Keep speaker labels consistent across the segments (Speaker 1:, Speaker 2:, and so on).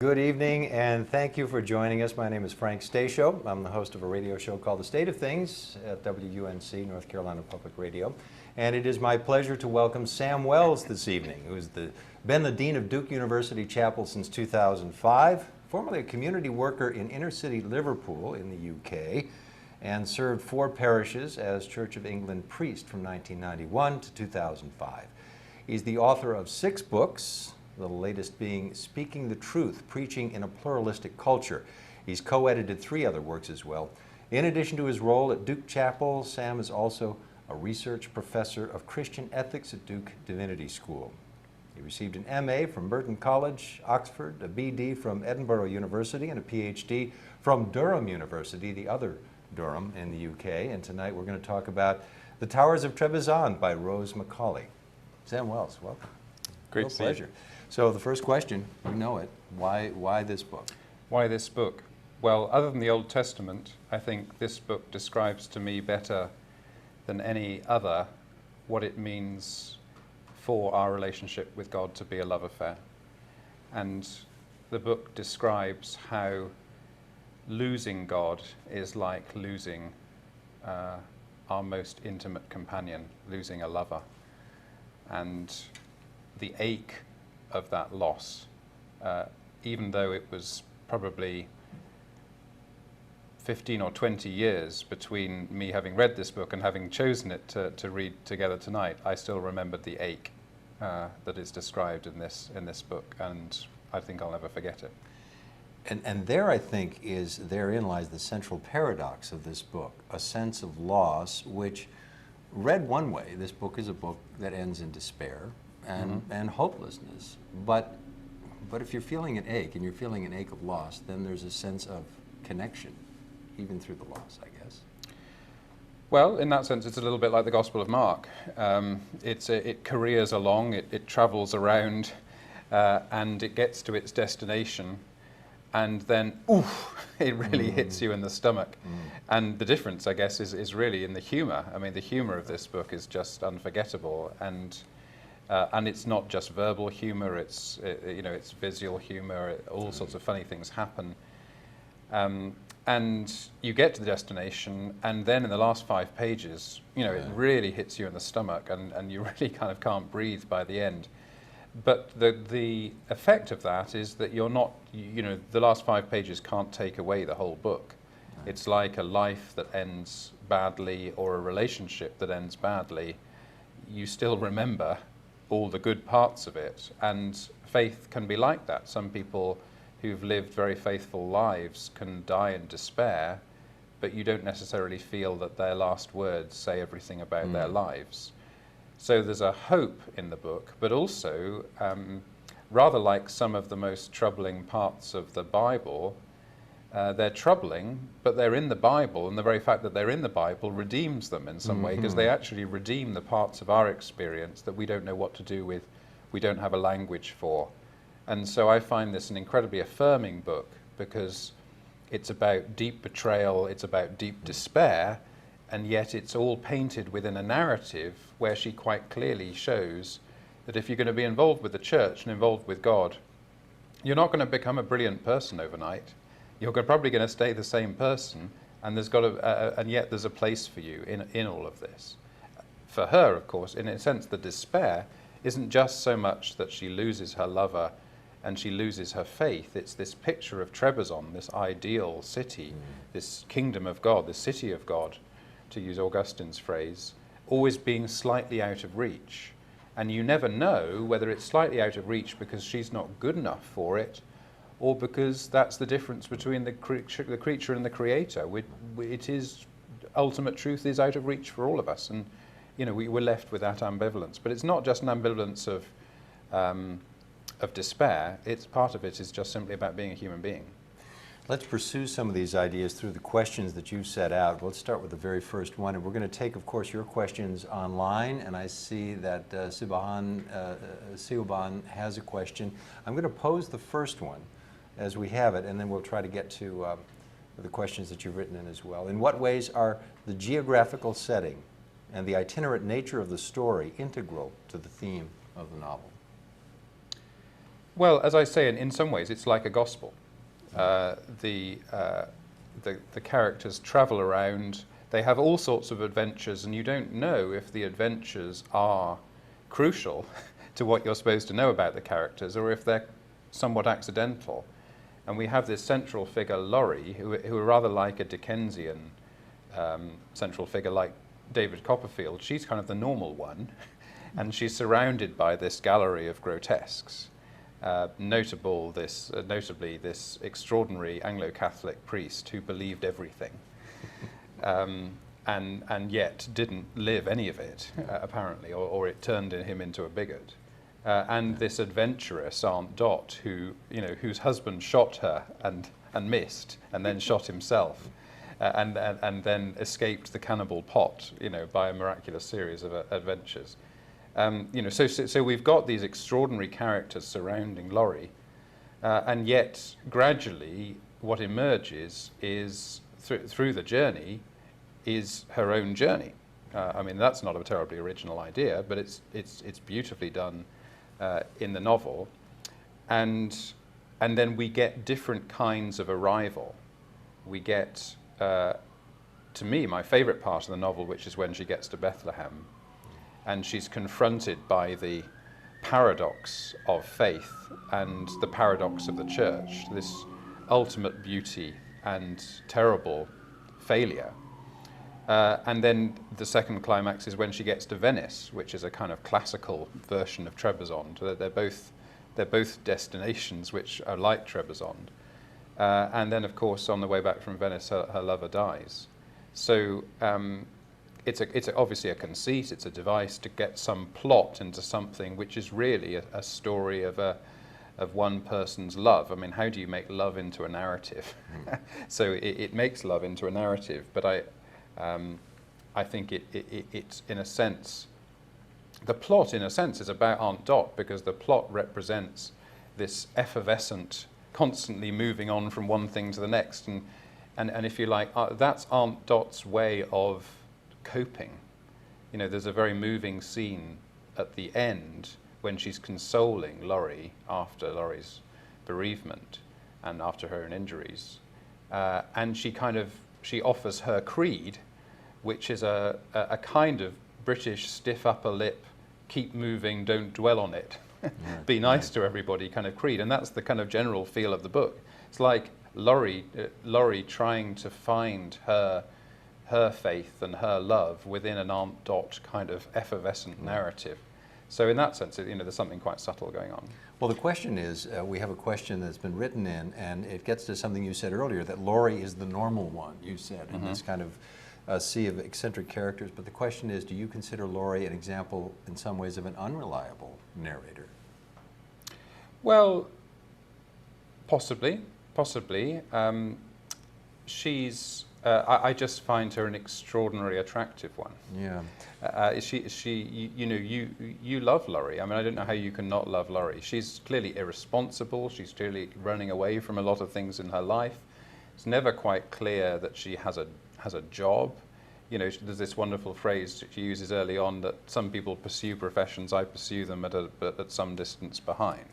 Speaker 1: Good evening, and thank you for joining us. My name is Frank Stasio. I'm the host of a radio show called The State of Things at WUNC, North Carolina Public Radio. And it is my pleasure to welcome Sam Wells this evening, who's been the Dean of Duke University Chapel since 2005, formerly a community worker in inner-city Liverpool in the UK, and served 4 parishes as Church of England priest from 1991 to 2005. He's the author of 6 books, the latest being Speaking the Truth, Preaching in a Pluralistic Culture. He's co-edited 3 other works as well. In addition to his role at Duke Chapel, Sam is also a research professor of Christian ethics at Duke Divinity School. He received an MA from Merton College, Oxford, a BD from Edinburgh University, and a PhD from Durham University, the other Durham in the UK. And tonight we're going to talk about The Towers of Trebizond by Rose Macaulay. Sam Wells, welcome.
Speaker 2: Great pleasure.
Speaker 1: So the first question, you know it, why this book?
Speaker 2: Why this book? Well, other than the Old Testament, I think this book describes to me better than any other what it means for our relationship with God to be a love affair. And the book describes how losing God is like losing our most intimate companion, losing a lover. And the ache of that loss, even though it was probably 15 or 20 years between me having read this book and having chosen it to read together tonight, I still remembered the ache that is described in this book, and I think I'll never forget it.
Speaker 1: And there, I think, therein lies the central paradox of this book, a sense of loss, which, read one way, this book is a book that ends in despair and hopelessness. But if you're feeling an ache, and you're feeling an ache of loss, then there's a sense of connection, even through the loss, I guess.
Speaker 2: Well, in that sense, it's a little bit like the Gospel of Mark. It careers along, it travels around, and it gets to its destination, and then, oof, it really hits you in the stomach. And the difference, I guess, is really in the humor. I mean, the humor of this book is just unforgettable, and it's not just verbal humor, it's visual humor, all sorts of funny things happen. And you get to the destination, and then in the last 5 pages, it really hits you in the stomach, and you really kind of can't breathe by the end. But the effect of that is that you're not, the last 5 pages can't take away the whole book. It's like a life that ends badly or a relationship that ends badly. You still remember all the good parts of it, and faith can be like that. Some people who've lived very faithful lives can die in despair, but you don't necessarily feel that their last words say everything about their lives. So there's a hope in the book, but also, rather like some of the most troubling parts of the Bible, they're troubling, but they're in the Bible, and the very fact that they're in the Bible redeems them in some way, because they actually redeem the parts of our experience that we don't know what to do with, we don't have a language for. And so I find this an incredibly affirming book, because it's about deep betrayal, it's about deep despair, and yet it's all painted within a narrative where she quite clearly shows that if you're going to be involved with the church and involved with God, you're not going to become a brilliant person overnight. You're probably going to stay the same person, and and yet there's a place for you in all of this. For her, of course, in a sense, the despair isn't just so much that she loses her lover and she loses her faith. It's this picture of Trebizond, this ideal city, this kingdom of God, this city of God, to use Augustine's phrase, always being slightly out of reach. And you never know whether it's slightly out of reach because she's not good enough for it, or because that's the difference between the creature and the creator. It is, ultimate truth is out of reach for all of us, and we're left with that ambivalence. But it's not just an ambivalence of despair. It's part of it is just simply about being a human being.
Speaker 1: Let's pursue some of these ideas through the questions that you set out. Let's start with the very first one, and we're going to take, of course, your questions online, and I see that Siobhan has a question. I'm going to pose the first one as we have it, and then we'll try to get to the questions that you've written in as well. In what ways are the geographical setting and the itinerant nature of the story integral to the theme of the novel?
Speaker 2: Well, as I say, in some ways, it's like a gospel. The characters travel around. They have all sorts of adventures, and you don't know if the adventures are crucial to what you're supposed to know about the characters, or if they're somewhat accidental. And we have this central figure, Laurie, who are rather like a Dickensian central figure, like David Copperfield. She's kind of the normal one, and she's surrounded by this gallery of grotesques. Notably this extraordinary Anglo-Catholic priest who believed everything, and yet didn't live any of it, apparently, or it turned him into a bigot. And this adventurous Aunt Dot, whose husband shot her and missed, and then shot himself, and then escaped the cannibal pot, by a miraculous series of adventures. So we've got these extraordinary characters surrounding Laurie, and yet gradually what emerges is through the journey is her own journey. I mean, that's not a terribly original idea, but it's beautifully done in the novel, and then we get different kinds of arrival. We get, to me, my favourite part of the novel, which is when she gets to Bethlehem, and she's confronted by the paradox of faith and the paradox of the church, this ultimate beauty and terrible failure. And then the second climax is when she gets to Venice, which is a kind of classical version of Trebizond. They're both destinations which are like Trebizond. And then, of course, on the way back from Venice, her lover dies. So it's obviously a conceit. It's a device to get some plot into something which is really a story of one person's love. I mean, how do you make love into a narrative? So it makes love into a narrative, but I think it's in a sense, the plot in a sense is about Aunt Dot, because the plot represents this effervescent, constantly moving on from one thing to the next, and if you like, that's Aunt Dot's way of coping. There's a very moving scene at the end when she's consoling Laurie after Laurie's bereavement and after her own injuries, and she offers her creed, which is a kind of British stiff upper lip, keep moving, don't dwell on it, be nice to everybody kind of creed. And that's the kind of general feel of the book. It's like Laurie trying to find her faith and her love within an Aunt Dot kind of effervescent narrative. So in that sense, there's something quite subtle going on.
Speaker 1: Well, the question is, we have a question that's been written in, and it gets to something you said earlier, that Laurie is the normal one, you said, in this kind of sea of eccentric characters. But the question is, do you consider Laurie an example, in some ways, of an unreliable narrator?
Speaker 2: Well, possibly. I just find her an extraordinarily attractive one.
Speaker 1: Yeah.
Speaker 2: You love Laurie. I mean, I don't know how you can not love Laurie. She's clearly irresponsible. She's clearly running away from a lot of things in her life. It's never quite clear that she has a job. There's this wonderful phrase that she uses early on, that some people pursue professions, I pursue them at some distance behind.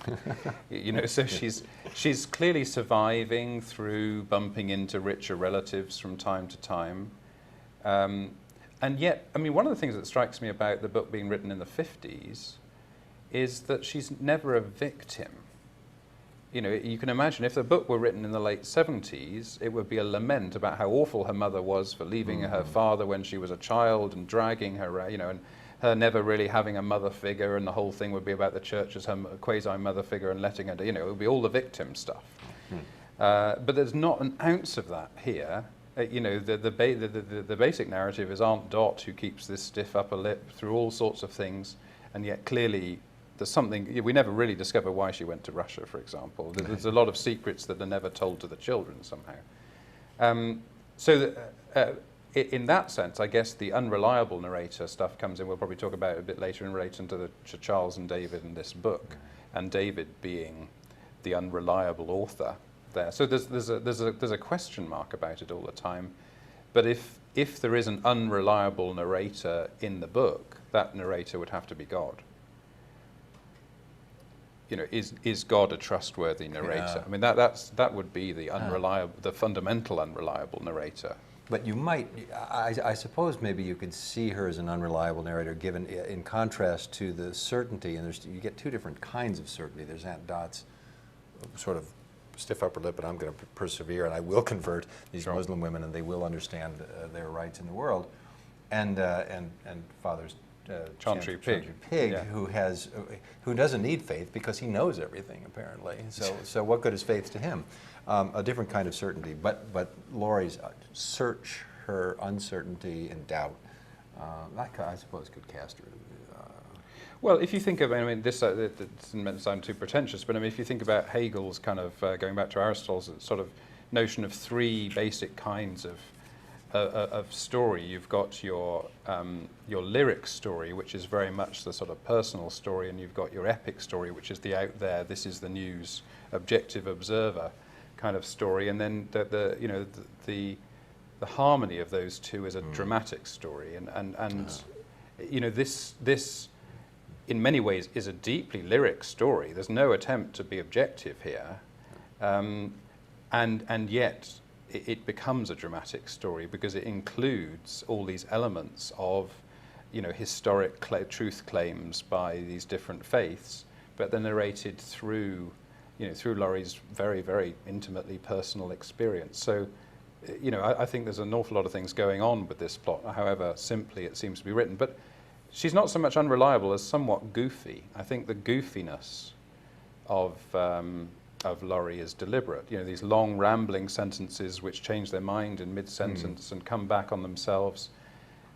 Speaker 2: So she's clearly surviving through bumping into richer relatives from time to time. And yet, I mean, one of the things that strikes me about the book being written in the 50s is that she's never a victim. You can imagine if the book were written in the late 70s, it would be a lament about how awful her mother was for leaving her father when she was a child and dragging her, and her never really having a mother figure, and the whole thing would be about the church as her quasi-mother figure and letting her, it would be all the victim stuff. But there's not an ounce of that here. The basic narrative is Aunt Dot, who keeps this stiff upper lip through all sorts of things, and yet clearly there's something, we never really discover why she went to Russia, for example. There's a lot of secrets that are never told to the children somehow. In that sense, I guess the unreliable narrator stuff comes in. We'll probably talk about it a bit later in relation to Charles and David in this book, and David being the unreliable author there. So there's a question mark about it all the time. But if there is an unreliable narrator in the book, that narrator would have to be God. is God a trustworthy narrator?
Speaker 1: Yeah.
Speaker 2: I mean, that would be the unreliable, the fundamental unreliable narrator.
Speaker 1: But you might, I suppose maybe you could see her as an unreliable narrator given in contrast to the certainty, and you get two different kinds of certainty. There's Aunt Dot's sort of stiff upper lip, and I'm going to persevere, and I will convert these Muslim women, and they will understand their rights in the world. And Father's
Speaker 2: Chantry Pig, yeah.
Speaker 1: who doesn't need faith because he knows everything apparently. So what good is faith to him? A different kind of certainty. But Laurie's search, her uncertainty and doubt, I suppose could cast her.
Speaker 2: Well, if you think of, I mean, this doesn't meant to sound too pretentious, but I mean, if you think about Hegel's kind of going back to Aristotle's sort of notion of three basic kinds of story, you've got your lyric story, which is very much the sort of personal story, and you've got your epic story, which is the out there, this is the news, objective observer kind of story, and then the harmony of those two is a dramatic story, and this in many ways is a deeply lyric story. There's no attempt to be objective here, and yet it becomes a dramatic story because it includes all these elements of, historic truth claims by these different faiths, but they're narrated through Laurie's very, very intimately personal experience. So, I think there's an awful lot of things going on with this plot, however simply it seems to be written. But she's not so much unreliable as somewhat goofy. I think the goofiness of Laurie is deliberate. These long rambling sentences which change their mind in mid-sentence and come back on themselves.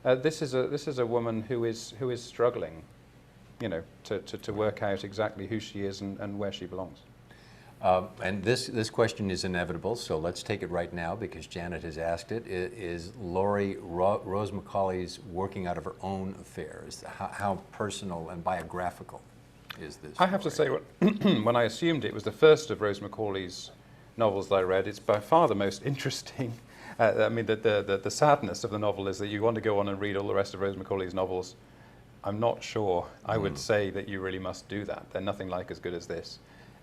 Speaker 2: This is a woman who is struggling, to work out exactly who she is and where she belongs.
Speaker 1: And this question is inevitable, so let's take it right now because Janet has asked it. Is Laurie Rose Macaulay's working out of her own affairs? How personal and biographical is this?
Speaker 2: I have to say, when I assumed it was the first of Rose Macaulay's novels that I read, it's by far the most interesting. I mean, the sadness of the novel is that you want to go on and read all the rest of Rose Macaulay's novels. I'm not sure I would say that you really must do that. They're nothing like as good as this.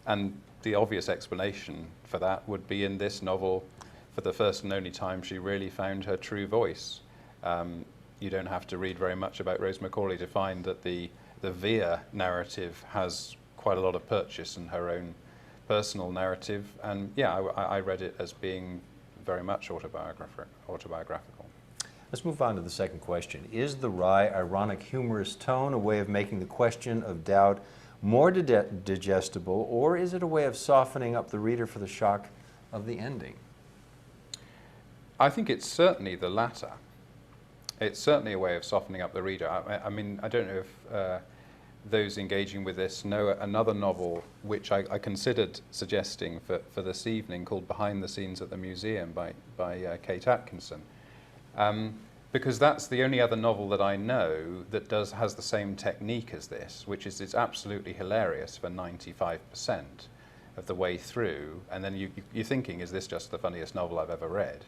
Speaker 2: And the obvious explanation for that would be in this novel, for the first and only time she really found her true voice. You don't have to read very much about Rose Macaulay to find that the Vere narrative has quite a lot of purchase in her own personal narrative. And yeah, I read it as being very much autobiographical.
Speaker 1: Let's move on to the second question. Is the wry, ironic, humorous tone a way of making the question of doubt more digestible, or is it a way of softening up the reader for the shock of the ending?
Speaker 2: I think it's certainly the latter. It's certainly a way of softening up the reader. I mean, I don't know if those engaging with this know another novel which I considered suggesting for this evening called Behind the Scenes at the Museum by Kate Atkinson. Because that's the only other novel that I know that has the same technique as this, which is it's absolutely hilarious for 95% of the way through, and then you're thinking, is this just the funniest novel I've ever read?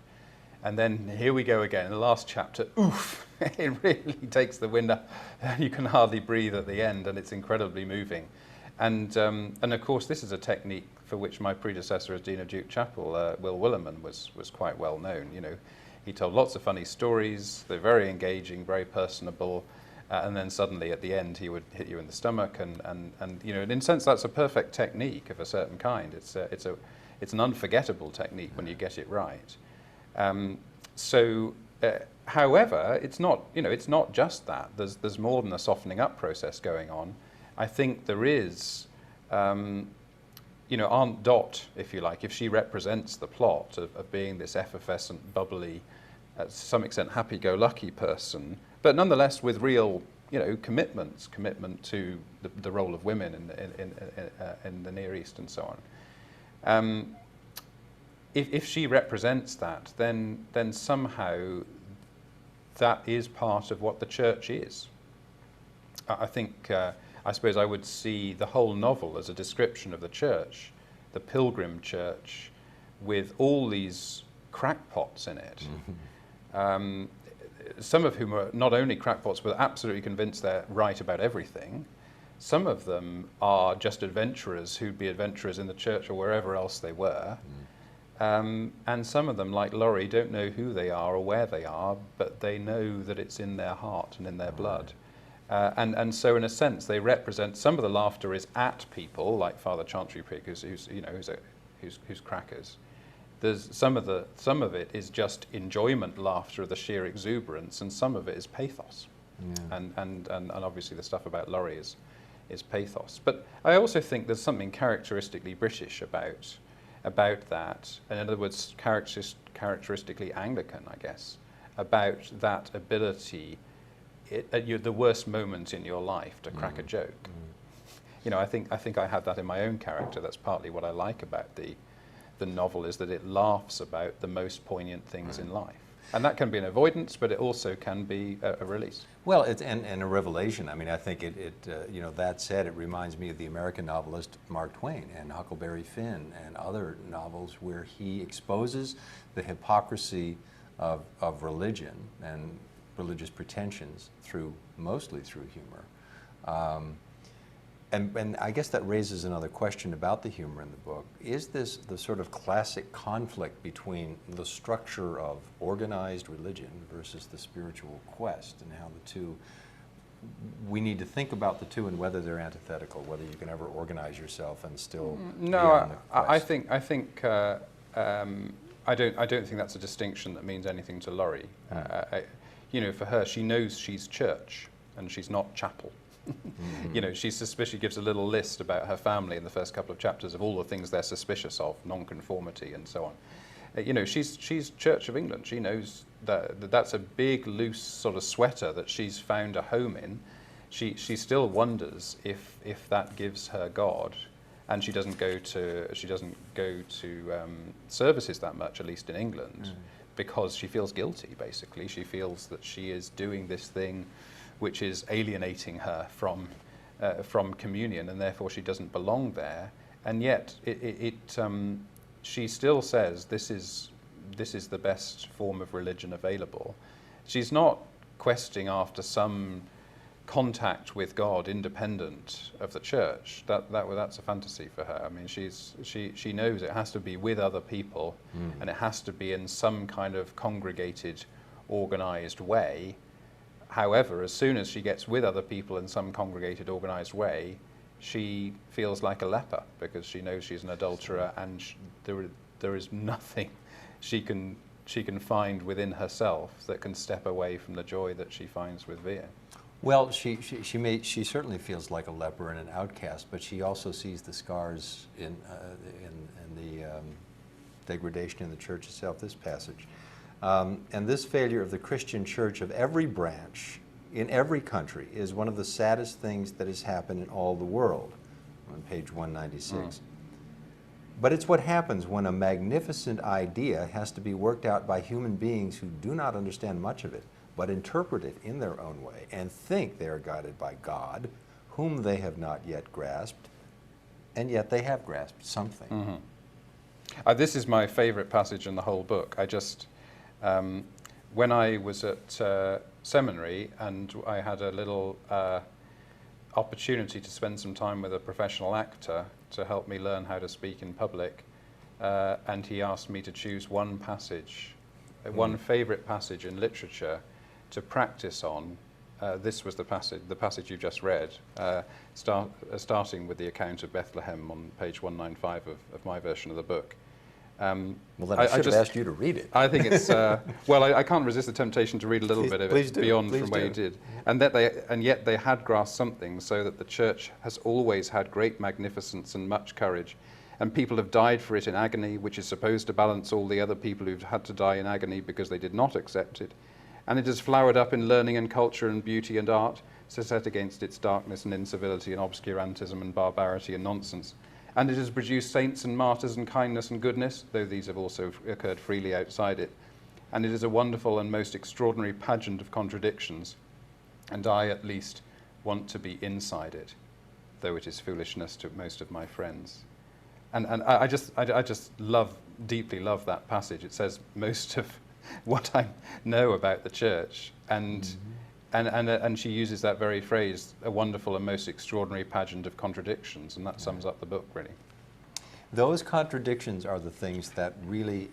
Speaker 2: And then here we go again, in the last chapter, oof, it really takes the wind up. You can hardly breathe at the end, and it's incredibly moving. And of course, this is a technique for which my predecessor as Dean of Duke Chapel, Will Willerman, was quite well known. He told lots of funny stories. They're very engaging, very personable, and then suddenly at the end he would hit you in the stomach. And in a sense that's a perfect technique of a certain kind. It's an unforgettable technique when you get it right. However, it's not just that. There's more than a softening up process going on. I think there is. Aunt Dot, if you like, if she represents the plot of being this effervescent, bubbly, to some extent happy-go-lucky person, but nonetheless with real, commitment to the role of women in the Near East and so on. If she represents that, then somehow that is part of what the church is. I think. I suppose I would see the whole novel as a description of the church, the pilgrim church, with all these crackpots in it. Some of whom are not only crackpots, but absolutely convinced they're right about everything, Some of them are just adventurers who'd be adventurers in the church or wherever else they were. And some of them, like Laurie, don't know who they are or where they are, but they know that it's in their heart and in their blood. And so in a sense, they represent, some of the laughter is at people, like Father Chantry-Pig, who's crackers. There's some of it is just enjoyment laughter of the sheer exuberance, and some of it is pathos. Yeah. And obviously the stuff about Laurie is pathos. But I also think there's something characteristically British about that, and in other words, characteristically Anglican, I guess, about that ability at the worst moment in your life to crack a joke. You know, I think I have that in my own character. That's partly what I like about the novel, is that it laughs about the most poignant things in life. And that can be an avoidance, but it also can be a release.
Speaker 1: Well, and a revelation. I mean, I think that said, it reminds me of the American novelist Mark Twain and Huckleberry Finn and other novels where he exposes the hypocrisy of religion and religious pretensions mostly through humor. And I guess that raises another question about the humor in the book. Is this the sort of classic conflict between the structure of organized religion versus the spiritual quest, and how the two, we need to think about the two and whether they're antithetical, whether you can ever organize yourself and still be on the quest?
Speaker 2: I don't think that's a distinction that means anything to Laurie. For her, she knows she's church and she's not chapel. She gives a little list about her family in the first couple of chapters of all the things they're suspicious of, non-conformity and so on. She's Church of England. She knows that's a big, loose sort of sweater that she's found a home in. She still wonders if that gives her God, and she doesn't go to services that much, at least in England, because she feels guilty. Basically, she feels that she is doing this thing which is alienating her from communion, and therefore she doesn't belong there. And yet, she still says this is the best form of religion available. She's not questing after some contact with God independent of the church. That's a fantasy for her. I mean, she knows it has to be with other people, and it has to be in some kind of congregated, organized way. However, as soon as she gets with other people in some congregated, organized way, she feels like a leper, because she knows she's an adulterer, and there is nothing she can find within herself that can step away from the joy that she finds with Vere.
Speaker 1: Well, she certainly feels like a leper and an outcast, but she also sees the scars in the degradation in the church itself. This passage. And this failure of the Christian church of every branch in every country is one of the saddest things that has happened in all the world, on page 196. But it's what happens when a magnificent idea has to be worked out by human beings who do not understand much of it, but interpret it in their own way and think they are guided by God, whom they have not yet grasped, and yet they have grasped something.
Speaker 2: This is my favorite passage in the whole book. When I was at seminary and I had a little opportunity to spend some time with a professional actor to help me learn how to speak in public, and he asked me to choose one passage, one favorite passage in literature to practice on. This was the passage you just read, starting with the account of Bethlehem on page 195 of my version of the book.
Speaker 1: Well, then I should have asked you to read it.
Speaker 2: I think it's, I can't resist the temptation to read a little bit of it beyond from where you did. And yet they had grasped something, so that the church has always had great magnificence and much courage, and people have died for it in agony, which is supposed to balance all the other people who've had to die in agony because they did not accept it. And it has flowered up in learning and culture and beauty and art, so set against its darkness and incivility and obscurantism and barbarity and nonsense. And it has produced saints and martyrs and kindness and goodness, though these have also occurred freely outside it. And it is a wonderful and most extraordinary pageant of contradictions. And I, at least, want to be inside it, though it is foolishness to most of my friends. And I just deeply love that passage. It says most of what I know about the church. And And she uses that very phrase, a wonderful and most extraordinary pageant of contradictions, and that sums up the book, really.
Speaker 1: Those contradictions are the things that really,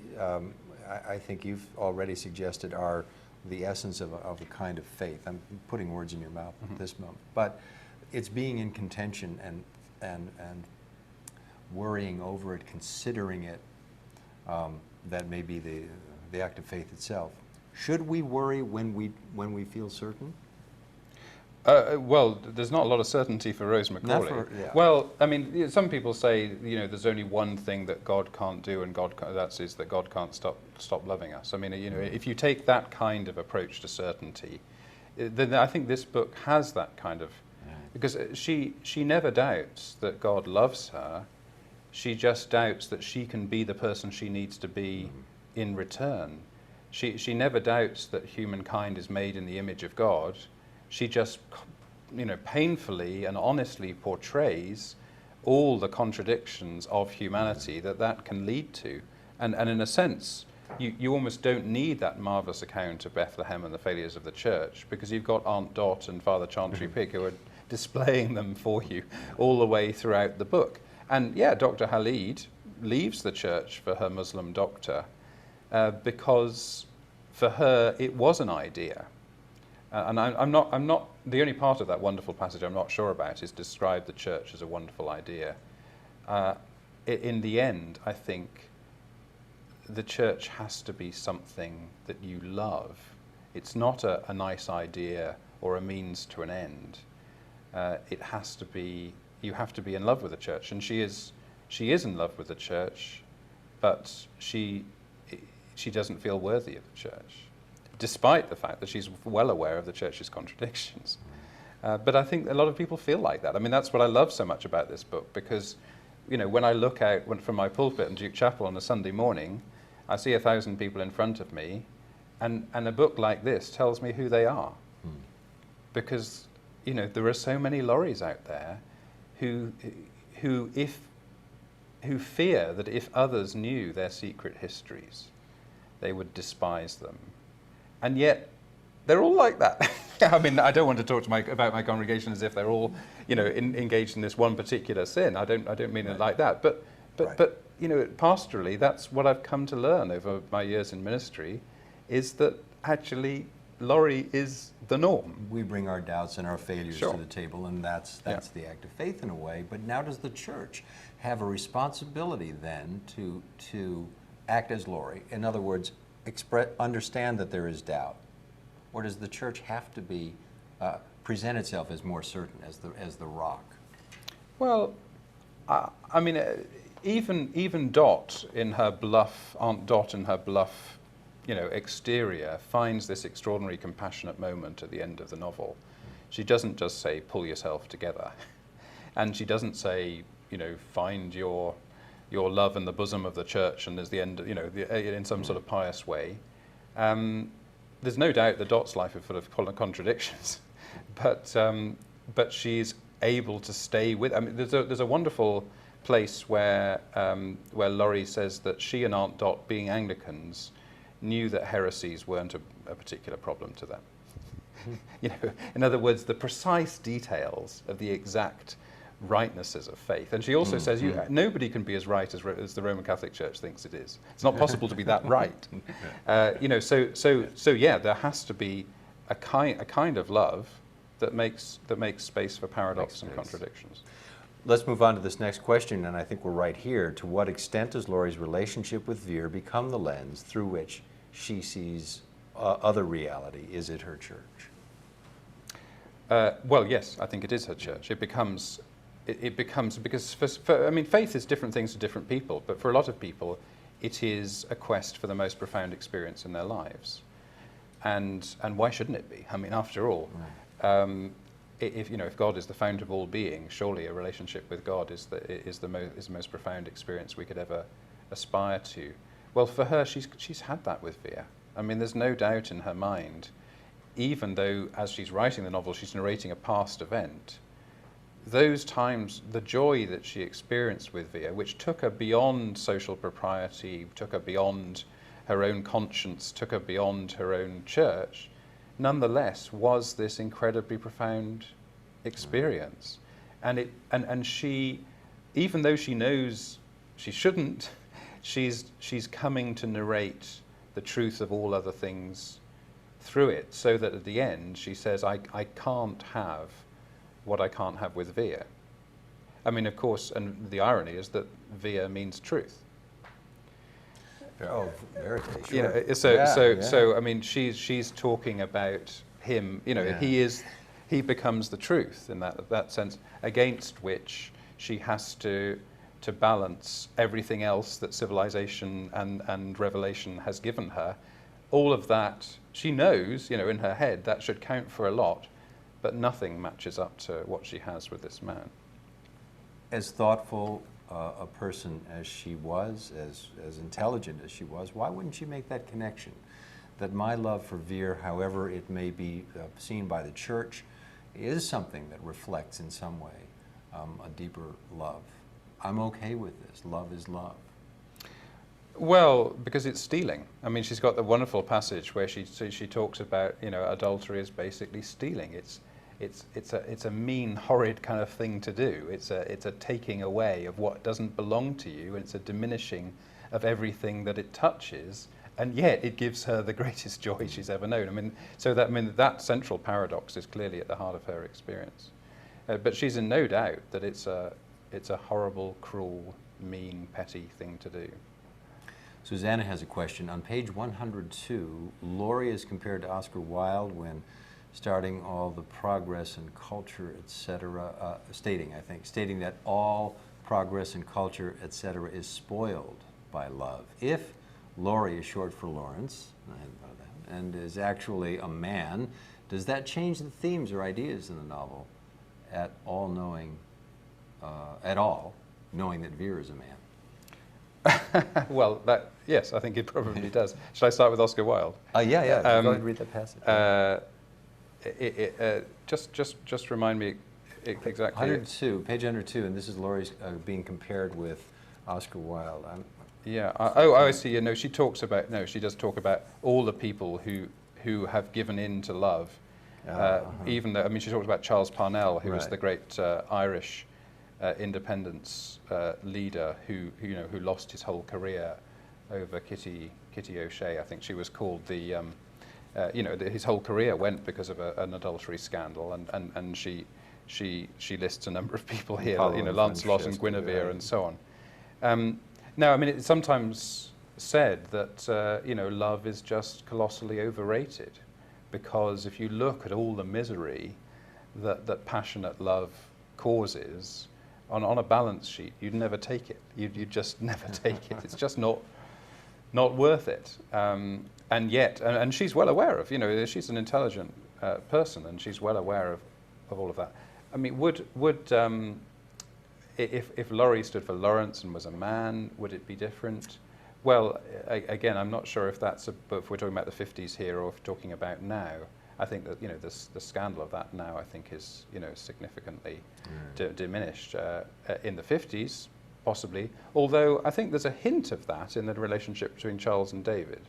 Speaker 1: I think you've already suggested, are the essence of a kind of faith. I'm putting words in your mouth at this moment. But it's being in contention and worrying over it, considering it, that may be the act of faith itself. Should we worry when we feel certain?
Speaker 2: Well, there's not a lot of certainty for Rose Macaulay.
Speaker 1: Yeah.
Speaker 2: Well, I mean, some people say, there's only one thing that God can't do, and that is that God can't stop loving us. I mean, if you take that kind of approach to certainty, then I think this book has that kind of, because she never doubts that God loves her. She just doubts that she can be the person she needs to be in return. She never doubts that humankind is made in the image of God. She just, painfully and honestly portrays all the contradictions of humanity that can lead to. And in a sense, you almost don't need that marvellous account of Bethlehem and the failures of the church, because you've got Aunt Dot and Father Chantry Pig who are displaying them for you all the way throughout the book. And yeah, Dr. Halid leaves the church for her Muslim doctor, because for her it was an idea, and I'm not. The only part of that wonderful passage I'm not sure about is describe the church as a wonderful idea. In the end, I think the church has to be something that you love. It's not a nice idea or a means to an end. It has to be. You have to be in love with the church, and she is in love with the church, but she doesn't feel worthy of the church, despite the fact that she's well aware of the church's contradictions. But I think a lot of people feel like that. I mean, that's what I love so much about this book, because, when I look out from my pulpit in Duke Chapel on a Sunday morning, I see 1,000 people in front of me, and a book like this tells me who they are. Because, there are so many Lorries out there who fear that if others knew their secret histories, they would despise them. And yet, they're all like that. I mean, I don't want to talk about my congregation as if they're all, engaged in this one particular sin. I don't mean it like that. But pastorally, that's what I've come to learn over my years in ministry, is that actually Laurie is the norm.
Speaker 1: We bring our doubts and our failures to the table, and that's the act of faith in a way. But now does the church have a responsibility then to act as Laurie? In other words, understand that there is doubt, or does the church have to be present itself as more certain, as the rock?
Speaker 2: Well, I mean, even Dot in her bluff, Aunt Dot in her bluff, exterior, finds this extraordinary compassionate moment at the end of the novel. She doesn't just say, "Pull yourself together," and she doesn't say, find your love in the bosom of the church, and there's the end, in some sort of pious way. There's no doubt that Dot's life is full of contradictions, but she's able to stay with. I mean, there's a wonderful place where Laurie says that she and Aunt Dot, being Anglicans, knew that heresies weren't a particular problem to them. In other words, the precise details of the exact rightnesses of faith. And she also says, nobody can be as right as the Roman Catholic Church thinks it is. It's not possible to be that right. So there has to be a kind of love that makes space for paradox and contradictions.
Speaker 1: Let's move on to this next question, and I think we're right here. To what extent does Laurie's relationship with Vere become the lens through which she sees other reality? Is it her church?
Speaker 2: Well, yes, I think it is her church. It becomes because faith is different things to different people, but for a lot of people, it is a quest for the most profound experience in their lives, and why shouldn't it be? I mean, after all, if God is the fount of all being, surely a relationship with God is the most profound experience we could ever aspire to. Well, for her, she's had that with Vere. I mean, there's no doubt in her mind, even though as she's writing the novel, she's narrating a past event. Those times, the joy that she experienced with Vere, which took her beyond social propriety, took her beyond her own conscience, took her beyond her own church, nonetheless was this incredibly profound experience. And she, even though she knows she shouldn't, she's coming to narrate the truth of all other things through it, so that at the end she says, I can't have what I can't have with Vere. I mean, of course, and the irony is that Vere means truth.
Speaker 1: Oh, verite, sure.
Speaker 2: You know, so I mean, she's talking about him. You know, he becomes the truth in that sense, against which she has to balance everything else that civilization and revelation has given her. All of that she knows, you know, in her head that should count for a lot, but nothing matches up to what she has with this man.
Speaker 1: As thoughtful a person as she was, as intelligent as she was, why wouldn't she make that connection? That my love for Vere, however it may be seen by the church, is something that reflects in some way a deeper love. I'm okay with this. Love is love.
Speaker 2: Well, because it's stealing. I mean, she's got the wonderful passage where she talks about, you know, adultery is basically stealing. It's a mean, horrid kind of thing to do. It's a taking away of what doesn't belong to you, and it's a diminishing of everything that it touches, and yet it gives her the greatest joy she's ever known. I mean, that central paradox is clearly at the heart of her experience. But she's in no doubt that it's a horrible, cruel, mean, petty thing to do.
Speaker 1: Susanna has a question. On page 102, Laurie is compared to Oscar Wilde when starting all the progress and culture, etc., stating that all progress and culture, etc., is spoiled by love. If Laurie is short for Lawrence, I hadn't thought of that, and is actually a man, does that change the themes or ideas in the novel at all, knowing that Vere is a man?
Speaker 2: Well, yes, I think it probably does. Should I start with Oscar Wilde?
Speaker 1: Go ahead and read that passage.
Speaker 2: Just remind me exactly.
Speaker 1: 102, page 102, and this is Laurie's being compared with Oscar Wilde.
Speaker 2: I see. You know, she does talk about all the people who have given in to love. Even though, I mean, she talks about Charles Parnell, who was the great Irish independence leader who lost his whole career over Kitty O'Shea. I think she was called his whole career went because of an adultery scandal, and she lists a number of people here, Lancelot and Guinevere and so on. Now, I mean, it's sometimes said that love is just colossally overrated, because if you look at all the misery that passionate love causes, on a balance sheet, you'd never take it. You'd just never take it. It's just not worth it. And yet, and she's well aware of, she's an intelligent person, and she's well aware of all of that. I mean, if Laurie stood for Lawrence and was a man, would it be different? Well, again, I'm not sure if if we're talking about the 50s here or if we're talking about now. I think that the scandal of that now, I think, is significantly diminished. In the 50s, possibly, although I think there's a hint of that in the relationship between Charles and David.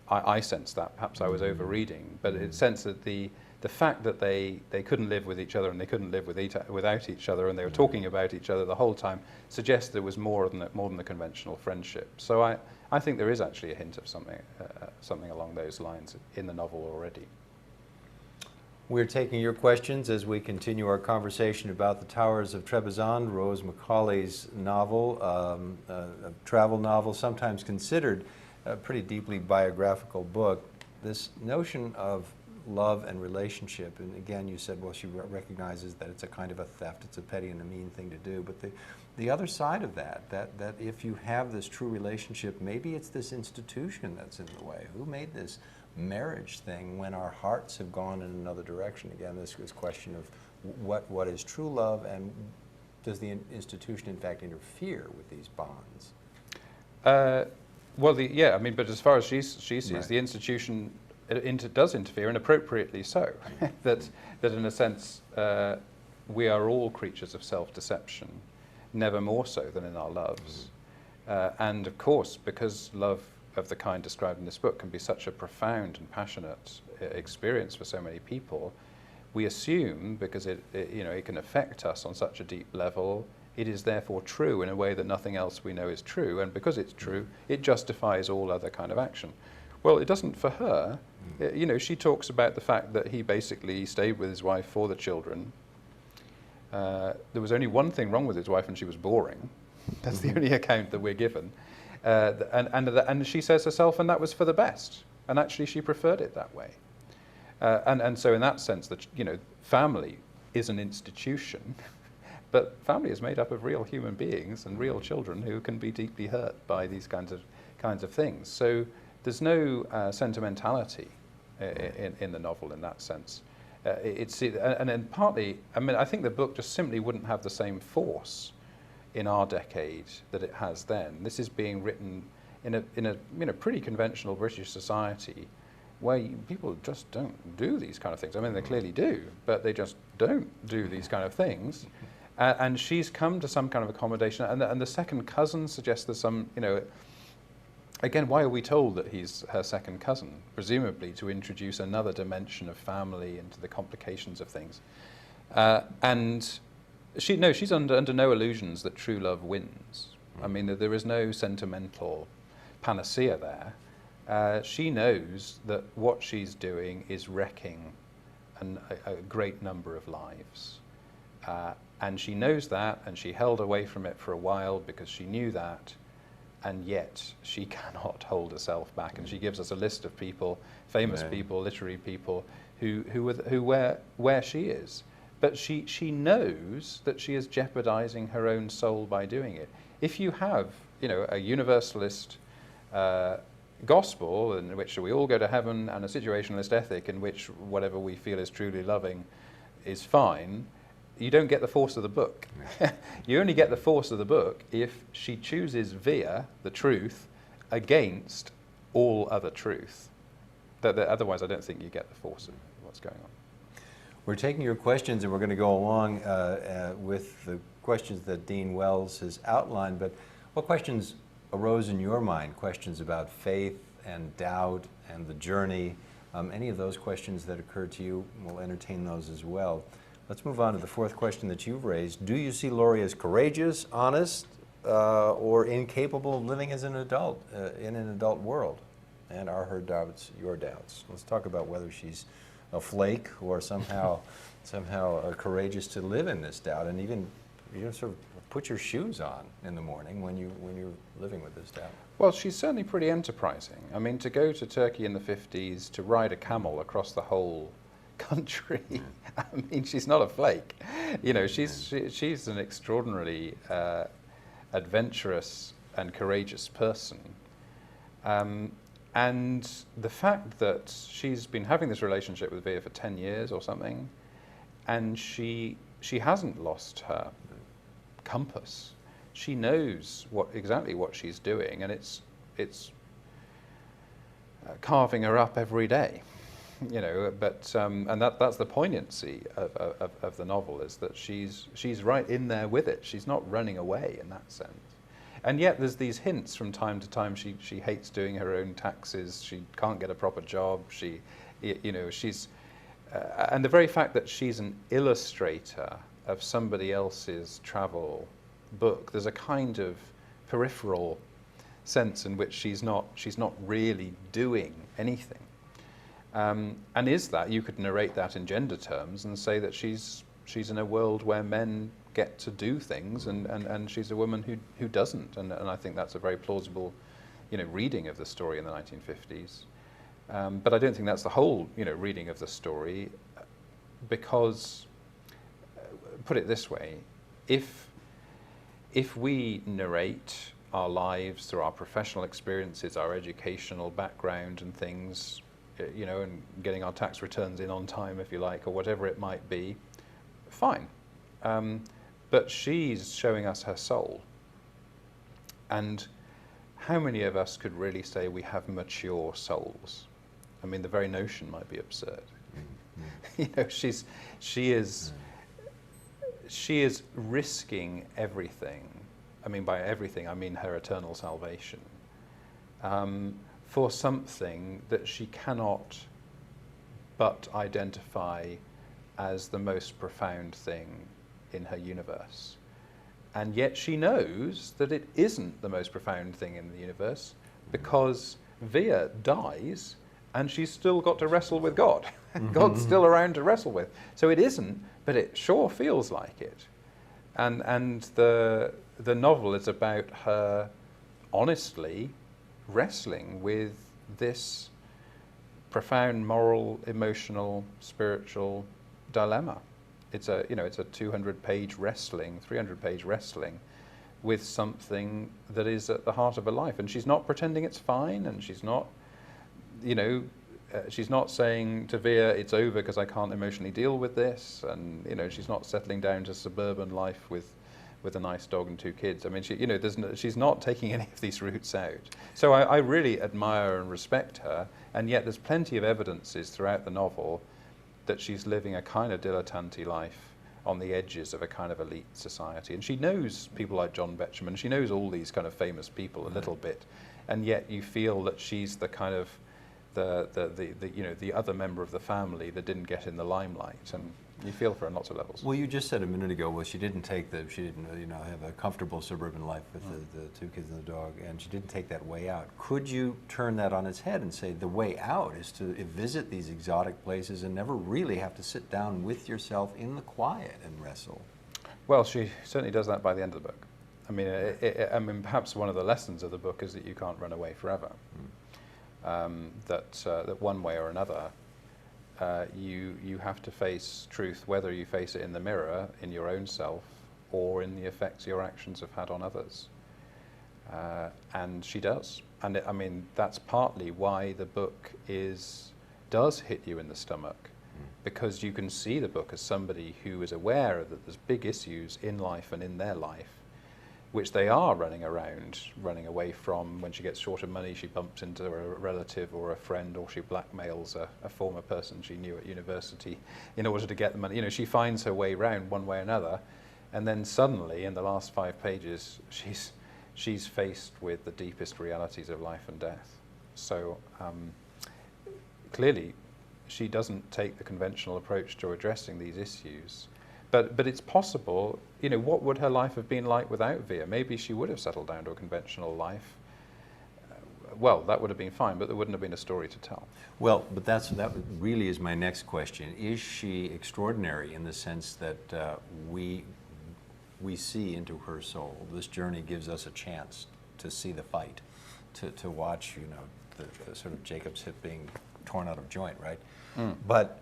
Speaker 2: I sense that. Perhaps I was overreading, but it sense that the fact that they couldn't live with each other and they couldn't live without each other, and they were talking about each other the whole time, suggests there was more than the conventional friendship. So I think there is actually a hint of something along those lines in the novel already.
Speaker 1: We're taking your questions as we continue our conversation about The Towers of Trebizond, Rose Macaulay's novel, a travel novel, sometimes considered a pretty deeply biographical book. This notion of love and relationship, and again you said, well, she recognizes that it's a kind of a theft, it's a petty and a mean thing to do, but the other side of that if you have this true relationship, maybe it's this institution that's in the way. Who made this marriage thing when our hearts have gone in another direction? Again, this question of what is true love, and does the institution in fact interfere with these bonds?
Speaker 2: But as far as she sees, the institution does interfere, and appropriately so. that in a sense we are all creatures of self-deception, never more so than in our loves. And of course, because love of the kind described in this book can be such a profound and passionate experience for so many people, we assume, because it can affect us on such a deep level, it is therefore true in a way that nothing else we know is true, and because it's true, it justifies all other kind of action. Well, it doesn't for her. She talks about the fact that he basically stayed with his wife for the children. There was only one thing wrong with his wife, and she was boring. That's the only account that we're given. And she says herself, and that was for the best. And actually, she preferred it that way. And so, in that sense, family is an institution, but family is made up of real human beings and real children who can be deeply hurt by these kinds of things. So, there's no sentimentality in the novel in that sense. And then partly, I think the book just simply wouldn't have the same force in our decade that it has then. This is being written in a pretty conventional British society where people just don't do these kind of things. They clearly do, but they just don't do these kind of things. And she's come to some kind of accommodation. And the second cousin suggests there's some, again, why are we told that he's her second cousin? Presumably to introduce another dimension of family into the complications of things. And she's under no illusions that true love wins. There is no sentimental panacea there. She knows that what she's doing is wrecking a great number of lives. And she knows that, and she held away from it for a while because she knew that, and yet she cannot hold herself back. And she gives us a list of people, famous people, literary people, where she is. But she knows that she is jeopardizing her own soul by doing it. If you have, a universalist gospel in which we all go to heaven, and a situationalist ethic in which whatever we feel is truly loving is fine, you don't get the force of the book. You only get the force of the book if she chooses via the truth against all other truth. Otherwise, I don't think you get the force of what's going on.
Speaker 1: We're taking your questions, and we're going to go along with the questions that Dean Wells has outlined, but what questions arose in your mind? Questions about faith and doubt and the journey? Any of those questions that occurred to you, we'll entertain those as well. Let's move on to the fourth question that you've raised. Do you see Laurie as courageous, honest, or incapable of living as an adult in an adult world? And are her doubts your doubts? Let's talk about whether she's a flake or somehow courageous to live in this doubt, and even sort of put your shoes on in the morning when you're living with this doubt.
Speaker 2: Well, she's certainly pretty enterprising. To go to Turkey in the 50s, to ride a camel across the whole country. She's not a flake. She's an extraordinarily adventurous and courageous person. And the fact that she's been having this relationship with Via for 10 years or something, and she hasn't lost her compass. She knows exactly what she's doing, and it's carving her up every day. But and that's the poignancy of the novel, is that she's right in there with it. She's not running away in that sense. And yet there's these hints from time to time. She hates doing her own taxes. She can't get a proper job. She's and the very fact that she's an illustrator of somebody else's travel book, there's a kind of peripheral sense in which she's not really doing anything. And is that, you could narrate that in gender terms and say that she's in a world where men get to do things, and she's a woman who doesn't, and I think that's a very plausible reading of the story in the 1950s. But I don't think that's the whole reading of the story, because put it this way, if we narrate our lives through our professional experiences, our educational background and things, and getting our tax returns in on time, if you like, or whatever it might be, fine. But she's showing us her soul. And how many of us could really say we have mature souls? The very notion might be absurd. She is risking everything. By everything, I mean her eternal salvation. for something that she cannot but identify as the most profound thing in her universe. And yet she knows that it isn't the most profound thing in the universe, because Via dies and she's still got to wrestle with God. God's still around to wrestle with. So it isn't, but it sure feels like it. And the novel is about her honestly wrestling with this profound moral, emotional, spiritual dilemma. It's a 200-page wrestling, 300-page wrestling with something that is at the heart of her life. And she's not pretending it's fine, and she's not, she's not saying to Via, it's over because I can't emotionally deal with this. And, she's not settling down to suburban life with a nice dog and 2 kids. I mean, she's not taking any of these routes out. So I really admire and respect her, and yet there's plenty of evidences throughout the novel that she's living a kind of dilettante life on the edges of a kind of elite society. And she knows people like John Betjeman, and she knows all these kind of famous people a little bit, and yet you feel that she's the kind of the other member of the family that didn't get in the limelight, and you feel for her on lots of levels.
Speaker 1: Well, you just said a minute ago, well, she didn't have a comfortable suburban life with the 2 kids and the dog, and she didn't take that way out. Could you turn that on its head and say the way out is to visit these exotic places and never really have to sit down with yourself in the quiet and wrestle?
Speaker 2: Well, she certainly does that by the end of the book. I mean, perhaps one of the lessons of the book is that you can't run away forever. That one way or another, you have to face truth, whether you face it in the mirror, in your own self, or in the effects your actions have had on others. And she does. And that's partly why the book does hit you in the stomach, because you can see the book as somebody who is aware that there's big issues in life and in their life, which they are running away from. When she gets short of money, she bumps into a relative or a friend, or she blackmails a former person she knew at university in order to get the money. She finds her way round one way or another, and then suddenly, in the last 5 pages, she's faced with the deepest realities of life and death. So clearly, she doesn't take the conventional approach to addressing these issues. But it's possible, what would her life have been like without Via? Maybe she would have settled down to a conventional life. Well, that would have been fine, but there wouldn't have been a story to tell.
Speaker 1: Well, but that really is my next question. Is she extraordinary in the sense that we see into her soul? This journey gives us a chance to see the fight, to watch, the sort of Jacob's hip being torn out of joint, right? But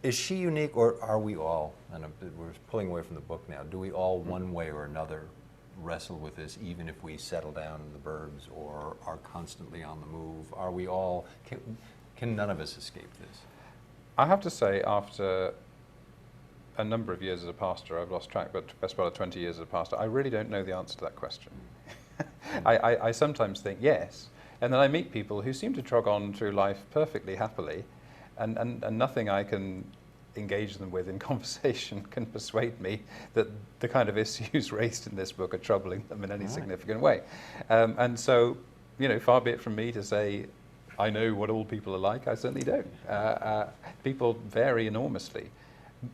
Speaker 1: is she unique, or are we all, and we're pulling away from the book now, do we all one way or another wrestle with this, even if we settle down in the burbs or are constantly on the move? Are we all, can none of us escape this?
Speaker 2: I have to say, after a number of years as a pastor, I've lost track, but best part of 20 years as a pastor, I really don't know the answer to that question. I sometimes think yes, and then I meet people who seem to trog on through life perfectly happily, and nothing I can engage them with in conversation can persuade me that the kind of issues raised in this book are troubling them in any significant way. And so, far be it from me to say, I know what all people are like. I certainly don't. People vary enormously.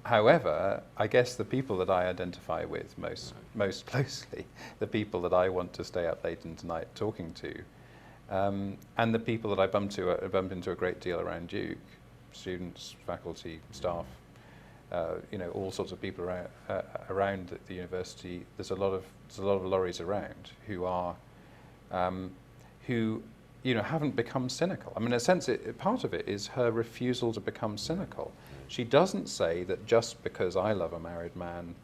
Speaker 2: However, I guess the people that I identify with most closely, the people that I want to stay up late into the night talking to, and the people that I bump into a great deal around Duke, students, faculty, staff, all sorts of people around the university. There's a lot of lorries around who are, who haven't become cynical. In a sense, part of it is her refusal to become cynical. She doesn't say that just because I love a married man,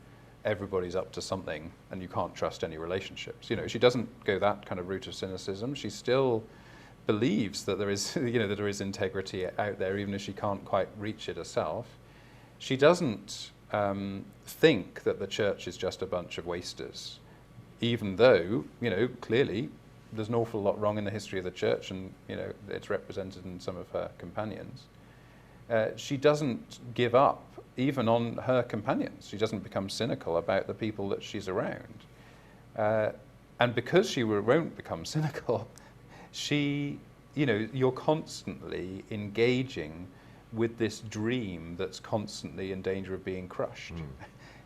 Speaker 2: everybody's up to something and you can't trust any relationships. She doesn't go that kind of route of cynicism. She still believes that there is, that there is integrity out there, even if she can't quite reach it herself. She doesn't think that the church is just a bunch of wasters, even though, clearly there's an awful lot wrong in the history of the church, and, it's represented in some of her companions. She doesn't give up even on her companions. She doesn't become cynical about the people that she's around. And because she won't become cynical, you're constantly engaging with this dream that's constantly in danger of being crushed.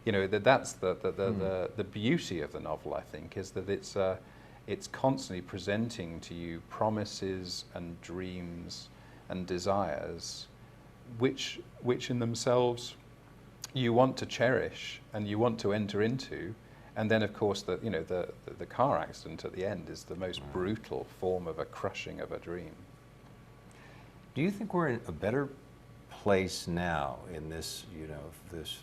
Speaker 2: That's the beauty of the novel, I think, is that it's constantly presenting to you promises and dreams and desires which in themselves you want to cherish and you want to enter into. And then, of course, the car accident at the end is the most brutal form of a crushing of a dream.
Speaker 1: Do you think we're in a better place now in this, this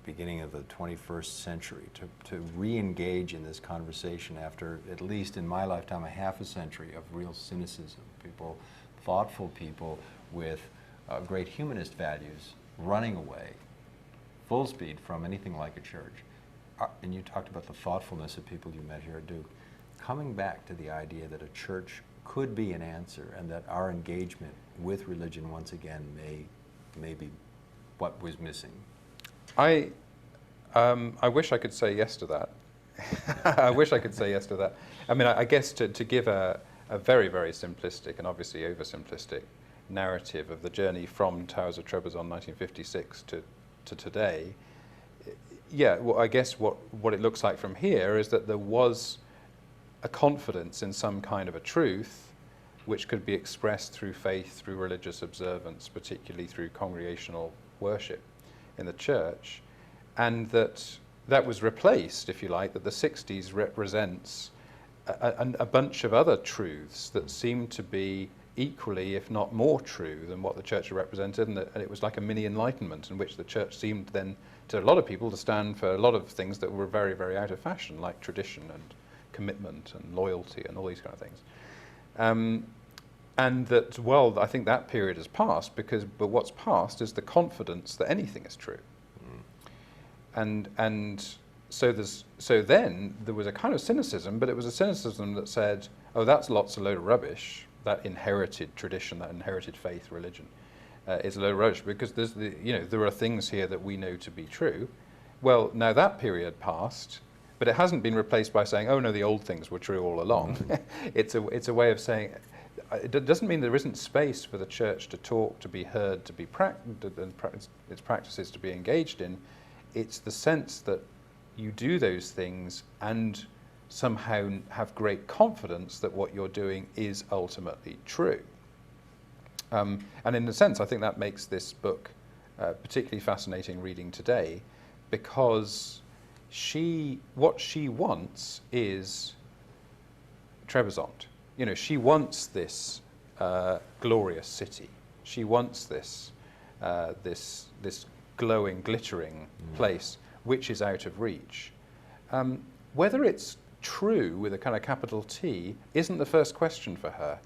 Speaker 1: beginning of the 21st century to re-engage in this conversation after, at least in my lifetime, a half a century of real cynicism? People, thoughtful people with great humanist values running away full speed from anything like a church. And you talked about the thoughtfulness of people you met here at Duke. Coming back to the idea that a church could be an answer and that our engagement with religion once again may be what was missing.
Speaker 2: I wish I could say yes to that. I wish I could say yes to that. I mean, I guess to give a very, very simplistic and obviously oversimplistic narrative of the journey from Towers of Trebizond 1956 to today, yeah, well, I guess what it looks like from here is that there was a confidence in some kind of a truth which could be expressed through faith, through religious observance, particularly through congregational worship in the church, and that was replaced, if you like, that the 60s represents a bunch of other truths that seem to be equally, if not more true than what the church represented, and it was like a mini enlightenment in which the church seemed then to a lot of people to stand for a lot of things that were very, very out of fashion, like tradition and commitment and loyalty and all these kind of things. And that, well, I think that period has passed, but what's passed is the confidence that anything is true. And so then there was a kind of cynicism, but it was a cynicism that said, oh, that's lots of load of rubbish, that inherited tradition, that inherited faith, religion, is a load of rubbish, because there are things here that we know to be true. Well, now that period passed, but it hasn't been replaced by saying, oh no, the old things were true all along. It's a way of saying, it doesn't mean there isn't space for the church to talk, to be heard, to be its practices to be engaged in. It's the sense that you do those things and somehow have great confidence that what you're doing is ultimately true. And in a sense, I think that makes this book particularly fascinating reading today, because what she wants is Trebizond. She wants this glorious city. She wants this glowing, glittering place, which is out of reach. Whether it's true with a kind of capital T isn't the first question for her.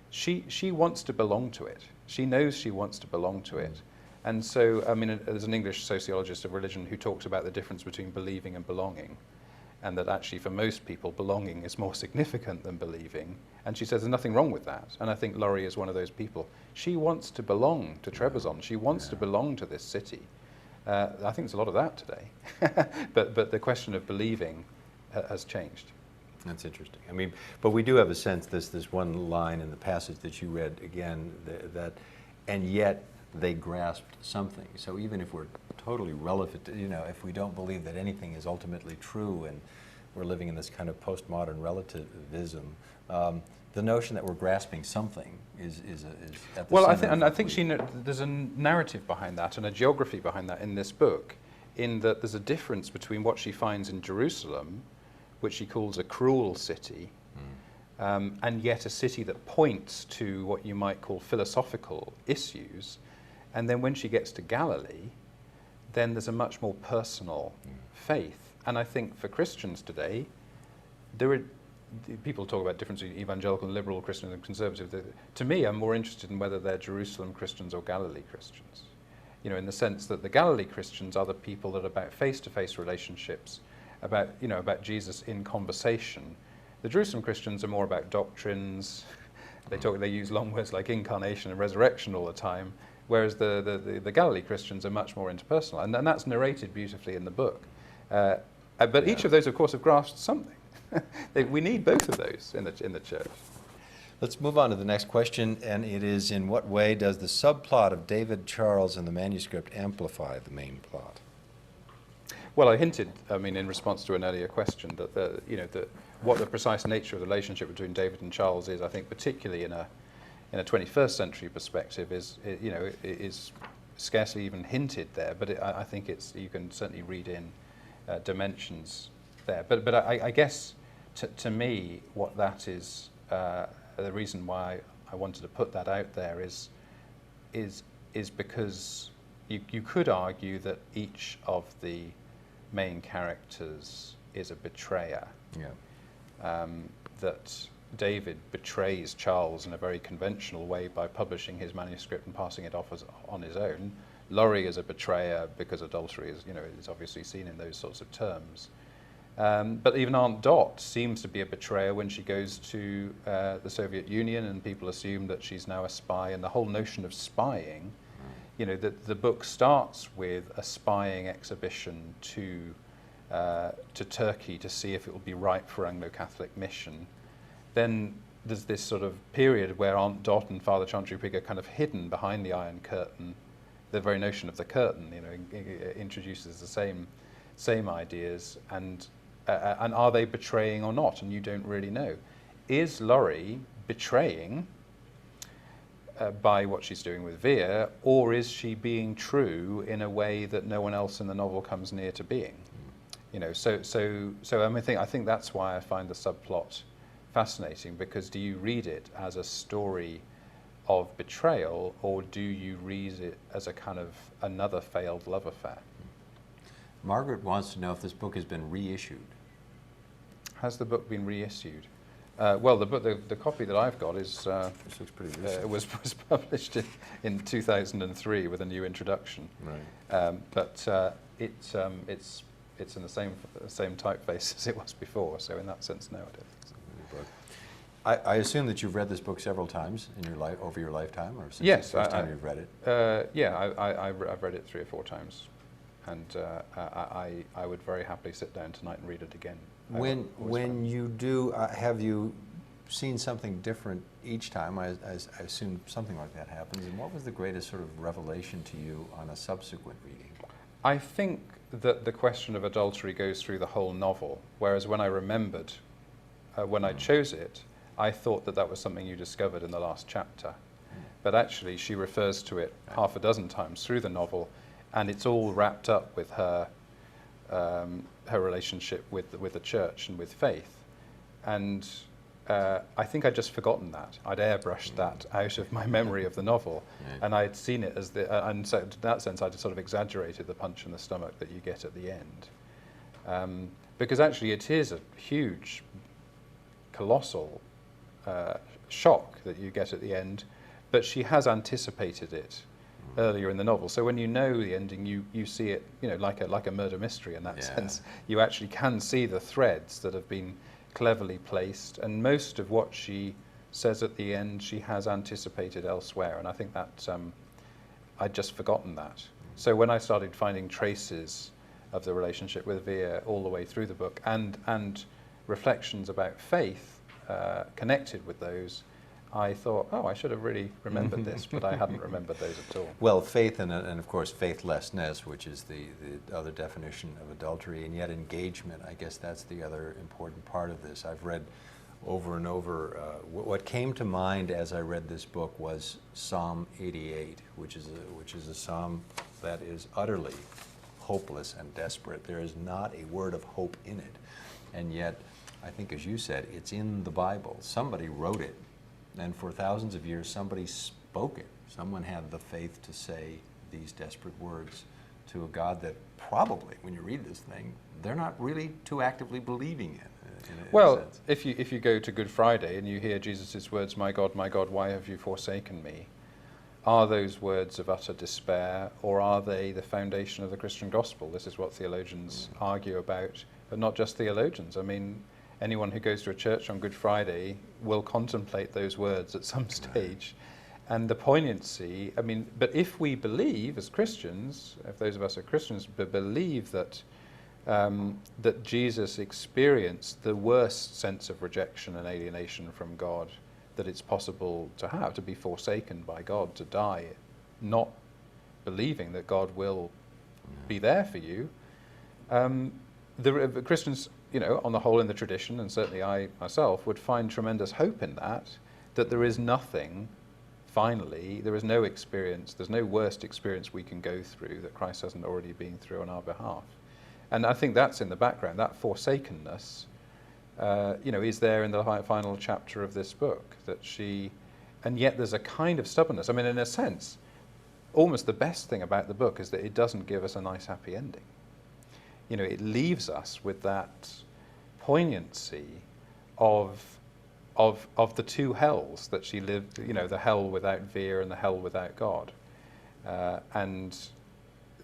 Speaker 2: She wants to belong to it. She knows she wants to belong to it. And so, I mean, there's an English sociologist of religion who talks about the difference between believing and belonging, and that actually for most people belonging is more significant than believing. And she says there's nothing wrong with that. And I think Laurie is one of those people. She wants to belong to Trebizond. She wants to belong to this city. I think there's a lot of that today. but the question of believing has changed.
Speaker 1: That's interesting. I mean, but we do have a sense, this one line in the passage that you read again, that and yet they grasped something. So even if we're totally relevant, if we don't believe that anything is ultimately true, and we're living in this kind of postmodern relativism, the notion that we're grasping something is at the
Speaker 2: well,
Speaker 1: center.
Speaker 2: I think there's a narrative behind that and a geography behind that in this book, in that there's a difference between what she finds in Jerusalem, which she calls a cruel city, and yet a city that points to what you might call philosophical issues. And then when she gets to Galilee, then there's a much more personal faith. And I think for Christians today, people talk about difference between evangelical and liberal Christians and conservative. To me, I'm more interested in whether they're Jerusalem Christians or Galilee Christians. In the sense that the Galilee Christians are the people that are about face-to-face relationships, about Jesus in conversation. The Jerusalem Christians are more about doctrines. They use long words like incarnation and resurrection all the time, whereas the Galilee Christians are much more interpersonal, and that's narrated beautifully in the book. But each of those, of course, have grasped something. We need both of those in the church.
Speaker 1: Let's move on to the next question, and it is, in what way does the subplot of David Charles in the manuscript amplify the main plot?
Speaker 2: Well, I hinted, in response to an earlier question, that what the precise nature of the relationship between David and Charles is, I think, particularly in a 21st century perspective, is scarcely even hinted there. But I think you can certainly read in dimensions there. But I guess to me, what that is, the reason why I wanted to put that out there is because you could argue that each of the main characters is a betrayer.
Speaker 1: Yeah.
Speaker 2: That David betrays Charles in a very conventional way by publishing his manuscript and passing it off on his own. Laurie is a betrayer because adultery is obviously seen in those sorts of terms. But even Aunt Dot seems to be a betrayer when she goes to the Soviet Union, and people assume that she's now a spy. And the whole notion of spying, the book starts with a spying exhibition to Turkey to see if it will be ripe for Anglo-Catholic mission. Then there's this sort of period where Aunt Dot and Father Chantry Pig are kind of hidden behind the Iron Curtain. The very notion of the curtain, introduces the same ideas, and are they betraying or not? And you don't really know. Is Laurie betraying by what she's doing with Vere, or is she being true in a way that no one else in the novel comes near to being? I think that's why I find the subplot fascinating, because do you read it as a story of betrayal, or do you read it as a kind of another failed love affair?
Speaker 1: Margaret wants to know if this book has been reissued.
Speaker 2: Has the book been reissued? Well, the copy that I've got is
Speaker 1: This looks pretty recent.
Speaker 2: was published in 2003 with a new introduction.
Speaker 1: Right.
Speaker 2: It's in the same typeface as it was before. So in that sense, no, I don't think so.
Speaker 1: I assume that you've read this book several times in your life, over your lifetime, or since
Speaker 2: Yes,
Speaker 1: the first time you've read it?
Speaker 2: I've read it 3 or 4 times, and I would very happily sit down tonight and read it again.
Speaker 1: When you do, have you seen something different each time? I assume something like that happens. And what was the greatest sort of revelation to you on a subsequent reading?
Speaker 2: I think that the question of adultery goes through the whole novel, whereas when I remembered, when I chose it, I thought that was something you discovered in the last chapter. But actually, she refers to it half a dozen times through the novel, and it's all wrapped up with her relationship with the church and with faith. And I think I'd just forgotten that. I'd airbrushed that out of my memory of the novel, and I'd seen it as and so in that sense, I'd sort of exaggerated the punch in the stomach that you get at the end. Because actually, it is a huge, colossal shock that you get at the end, but she has anticipated it earlier in the novel. So when you know the ending, you see it, like a murder mystery in that sense. You actually can see the threads that have been cleverly placed, and most of what she says at the end, she has anticipated elsewhere. And I think that I'd just forgotten that. So when I started finding traces of the relationship with Vere all the way through the book, and reflections about faith connected with those, I thought, I should have really remembered this, but I hadn't remembered those at all.
Speaker 1: Well, faith and of course faithlessness, which is the other definition of adultery, and yet engagement, I guess that's the other important part of this. I've read over and over, what came to mind as I read this book was Psalm 88, which is a psalm that is utterly hopeless and desperate. There is not a word of hope in it, and yet, I think as you said, it's in the Bible. Somebody wrote it, and for thousands of years somebody spoke it. Someone had the faith to say these desperate words to a God that probably, when you read this thing, they're not really too actively believing in
Speaker 2: well,
Speaker 1: a sense.
Speaker 2: if you go to Good Friday and you hear Jesus' words, my God, why have you forsaken me? Are those words of utter despair, or are they the foundation of the Christian gospel? This is what theologians argue about, but not just theologians. I mean, anyone who goes to a church on Good Friday will contemplate those words at some stage. And the poignancy, but if we believe as Christians, if those of us are Christians, believe that that Jesus experienced the worst sense of rejection and alienation from God that it's possible to have, to be forsaken by God, to die, not believing that God will be there for you. The Christians, on the whole in the tradition, and certainly I myself, would find tremendous hope in that there is nothing, finally, there is no experience, there's no worst experience we can go through that Christ hasn't already been through on our behalf. And I think that's in the background, that forsakenness, is there in the final chapter of this book, and yet there's a kind of stubbornness. I mean, in a sense, almost the best thing about the book is that it doesn't give us a nice happy ending. It leaves us with that poignancy of the two hells that she lived, the hell without Veer and the hell without God. And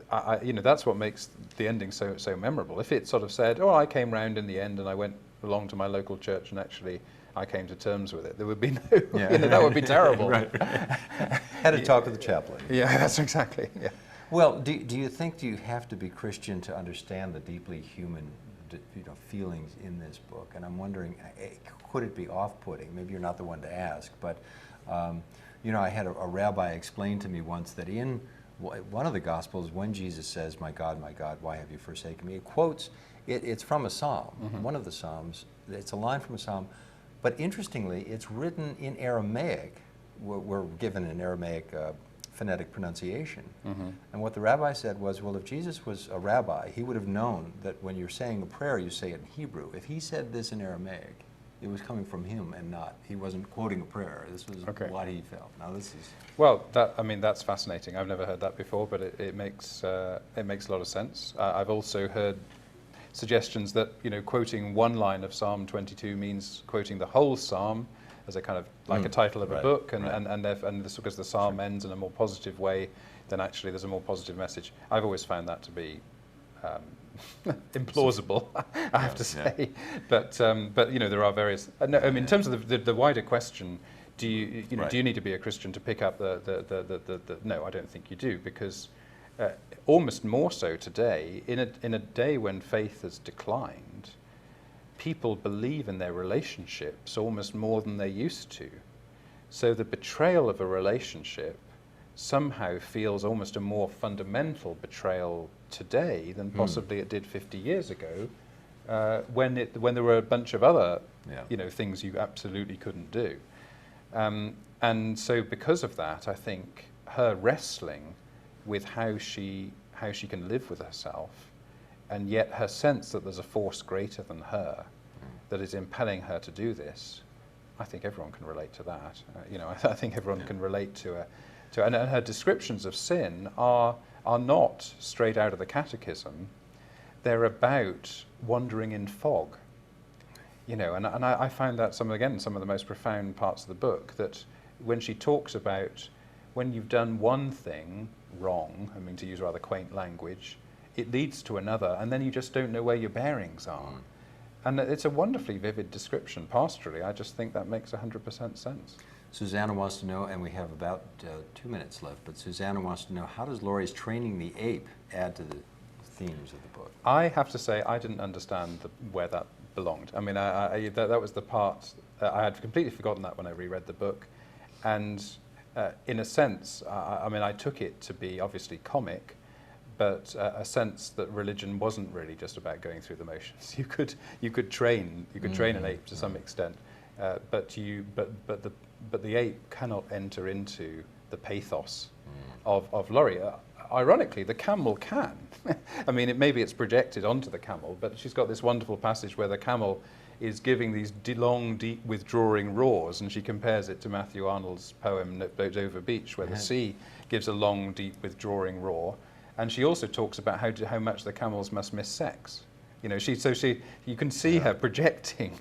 Speaker 2: that's what makes the ending so memorable. If it sort of said, "Oh, I came round in the end and I went along to my local church and actually I came to terms with it," there would be no, that would be terrible.
Speaker 1: Right. Had a talk with the chaplain.
Speaker 2: Yeah, that's exactly. Yeah.
Speaker 1: Well, do you think you have to be Christian to understand the deeply human, feelings in this book? And I'm wondering, could it be off-putting? Maybe you're not the one to ask, but I had a rabbi explain to me once that in one of the Gospels, when Jesus says, my God, why have you forsaken me?" It quotes, it's from a psalm, one of the psalms. It's a line from a psalm, but interestingly, it's written in Aramaic. We're given an Aramaic phonetic pronunciation. And what the rabbi said was, well, if Jesus was a rabbi, he would have known that when you're saying a prayer, you say it in Hebrew. If he said this in Aramaic, it was coming from him and not. He wasn't quoting a prayer. This was what he felt. Now this is...
Speaker 2: Well, that's fascinating. I've never heard that before, but it makes a lot of sense. I've also heard suggestions that, quoting one line of Psalm 22 means quoting the whole psalm as a kind of like a title of a book, and this, because the psalm ends in a more positive way, then actually there's a more positive message. I've always found that to be implausible, I have to say. But there are various. No, I mean, in terms of the wider question, do you need to be a Christian to pick up the no, I don't think you do, because almost more so today, in a day when faith has declined, people believe in their relationships almost more than they used to. So the betrayal of a relationship somehow feels almost a more fundamental betrayal today than possibly it did 50 years ago, when there were a bunch of other things you absolutely couldn't do. And so because of that, I think her wrestling with how she can live with herself, and yet her sense that there's a force greater than her that is impelling her to do this, I think everyone can relate to that. I think everyone can relate to and her descriptions of sin are not straight out of the catechism. They're about wandering in fog. And I found that some of the most profound parts of the book, that when she talks about when you've done one thing wrong, I mean, to use rather quaint language, it leads to another, and then you just don't know where your bearings are. And it's a wonderfully vivid description pastorally. I just think that makes 100% sense.
Speaker 1: Susanna wants to know, and we have about 2 minutes left, but Susanna wants to know, how does Laurie's training the ape add to the themes of the book?
Speaker 2: I have to say, I didn't understand where that belonged. I mean, that was the part, I had completely forgotten that when I reread the book. And in a sense, I took it to be obviously comic, but a sense that religion wasn't really just about going through the motions. You could train an ape to some extent, but the ape cannot enter into the pathos of Laurie. Ironically, the camel can. I mean, maybe it's projected onto the camel, but she's got this wonderful passage where the camel is giving these long, deep withdrawing roars, and she compares it to Matthew Arnold's poem Dover Beach, where the sea gives a long, deep withdrawing roar. And she also talks about how much the camels must miss sex. You can see her projecting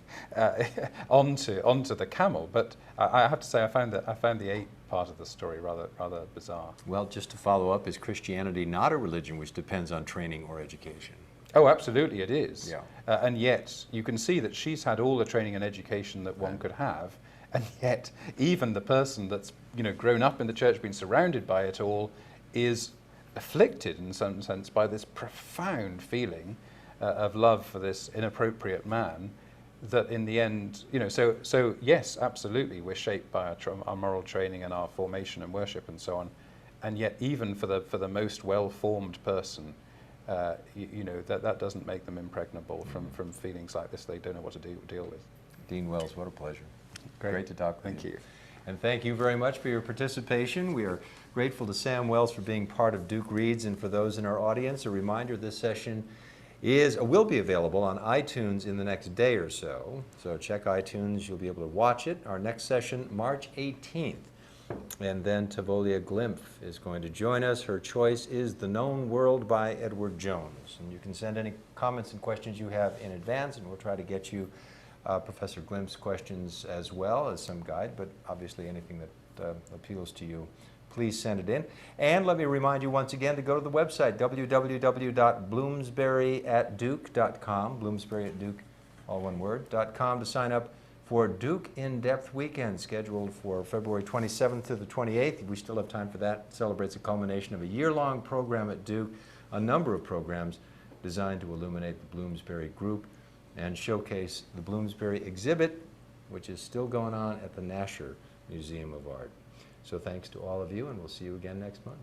Speaker 2: onto the camel. But I have to say, I found the ape part of the story rather bizarre.
Speaker 1: Well, just to follow up, is Christianity not a religion which depends on training or education?
Speaker 2: Oh, absolutely, it is.
Speaker 1: Yeah.
Speaker 2: And yet, you can see that she's had all the training and education that one could have, and yet, even the person that's grown up in the church, been surrounded by it all, is afflicted in some sense by this profound feeling of love for this inappropriate man, that in the end, so yes, absolutely, we're shaped by our moral training and our formation and worship and so on, and yet even for the most well-formed person, that doesn't make them impregnable from feelings like this they don't know what to deal with.
Speaker 1: Dean Wells, what a pleasure. Great to talk with
Speaker 2: Thank you.
Speaker 1: And thank you very much for your participation. We are grateful to Sam Wells for being part of Duke Reads, and for those in our audience, a reminder this session will be available on iTunes in the next day or so. So check iTunes, you'll be able to watch it. Our next session, March 18th. And then Tavolia Glimpf is going to join us. Her choice is The Known World by Edward Jones. And you can send any comments and questions you have in advance, and we'll try to get you Professor Glimpf's questions as well as some guide, but obviously anything that appeals to you, please send it in. And let me remind you once again to go to the website, www.bloomsbury@duke.com, Bloomsbury@Duke, all one word, .com, to sign up for Duke In-Depth Weekend, scheduled for February 27th to the 28th. We still have time for that. It celebrates the culmination of a year-long program at Duke, a number of programs designed to illuminate the Bloomsbury Group and showcase the Bloomsbury exhibit, which is still going on at the Nasher Museum of Art. So thanks to all of you, and we'll see you again next month.